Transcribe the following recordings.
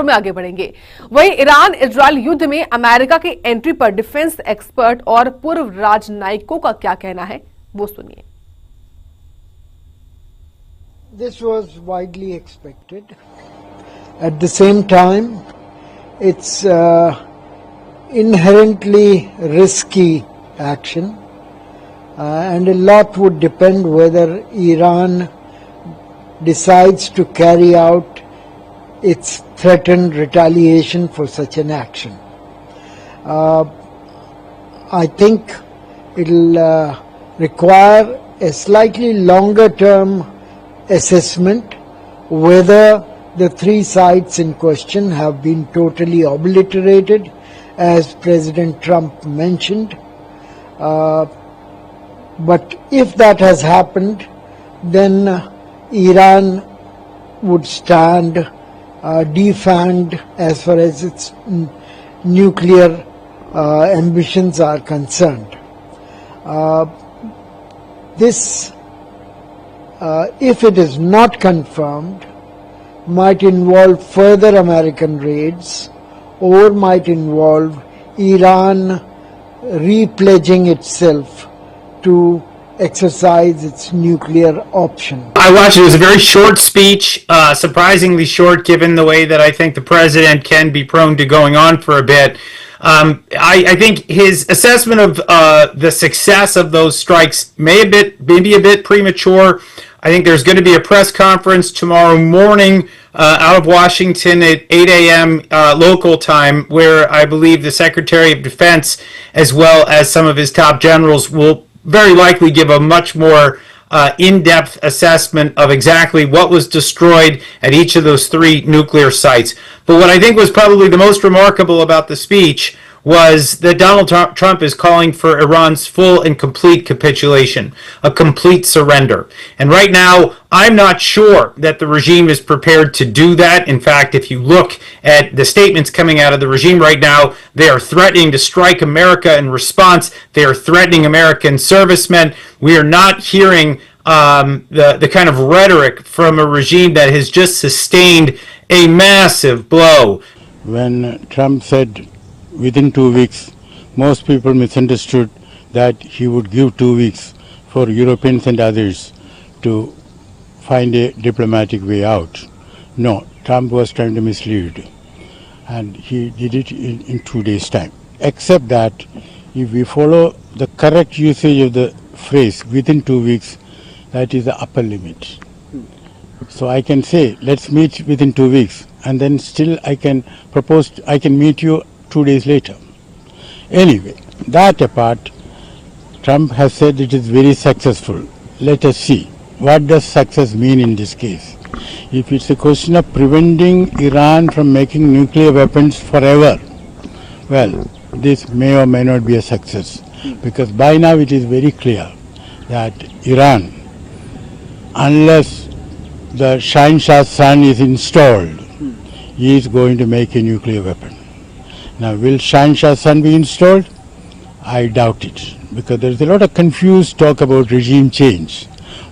में आगे बढ़ेंगे। वहीं ईरान इजरायल युद्ध में अमेरिका की एंट्री पर डिफेंस एक्सपर्ट और पूर्व राजनयिकों का क्या कहना है, वो सुनिए। This was widely expected. At the same time, it's inherently risky action, and a lot would depend whether Iran decides to carry out its threatened retaliation for such an action. I think it'll require a slightly longer term assessment whether the three sites in question have been totally obliterated, as President Trump mentioned. But if that has happened, then Iran would stand defanged as far as its nuclear ambitions are concerned. This, if it is not confirmed, might involve further American raids or might involve Iran repledging itself to exercise its nuclear option. I watched it. It was a very short speech, surprisingly short given the way that I think the president can be prone to going on for a bit. I think his assessment of the success of those strikes may be a bit premature. I think there's going to be a press conference tomorrow morning out of Washington at 8 a.m. Local time, where I believe the Secretary of Defense, as well as some of his top generals, will very likely give a much more in-depth assessment of exactly what was destroyed at each of those three nuclear sites. But what I think was probably the most remarkable about the speech was that Donald Trump is calling for Iran's full and complete capitulation, a complete surrender. And right now, I'm not sure that the regime is prepared to do that. In fact, if you look at the statements coming out of the regime right now, they are threatening to strike America in response. They are threatening American servicemen. We are not hearing the kind of rhetoric from a regime that has just sustained a massive blow. When Trump said within 2 weeks, most people misunderstood that he would give 2 weeks for Europeans and others to find a diplomatic way out. No, Trump was trying to mislead, and he did it in 2 days' time. Except that if we follow the correct usage of the phrase within 2 weeks, that is the upper limit. So I can say, let's meet within 2 weeks, and then still I can propose, I can meet you 2 days later. Anyway, that apart, Trump has said it is very successful. Let us see. What does success mean in this case? If it's a question of preventing Iran from making nuclear weapons forever, well, this may or may not be a success. Because by now it is very clear that Iran, unless the Shah sun is installed, he is going to make a nuclear weapon. Now, will Shah sun be installed? I doubt it, because there is a lot of confused talk about regime change.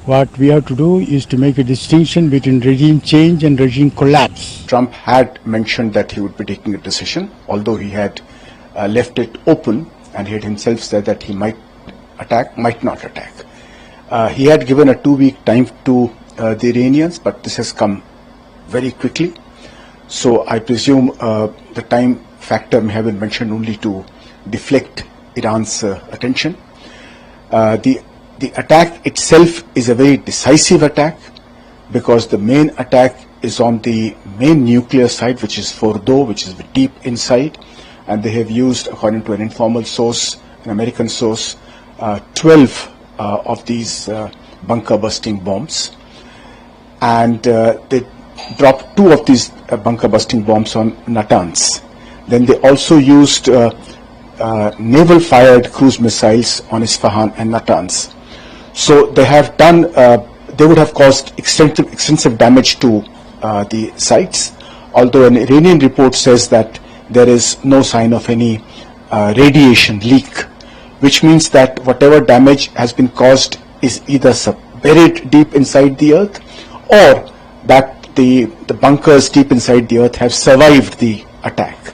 What we have to do is to make a distinction between regime change and regime collapse. Trump had mentioned that he would be taking a decision, although he had left it open, and he had himself said that he might attack, might not attack. He had given a 2-week time to the Iranians, but this has come very quickly. So I presume the time factor may have been mentioned only to deflect Iran's attention. The attack itself is a very decisive attack, because the main attack is on the main nuclear site, which is Fordo, which is deep inside, and they have used, according to an informal source, an American source, 12 of these bunker busting bombs, and they dropped 2 of these bunker busting bombs on Natanz. Then they also used naval fired cruise missiles on Isfahan and Natanz. So they have done, they would have caused extensive damage to the sites, although an Iranian report says that there is no sign of any radiation leak, which means that whatever damage has been caused is either buried deep inside the earth, or that the bunkers deep inside the earth have survived the attack.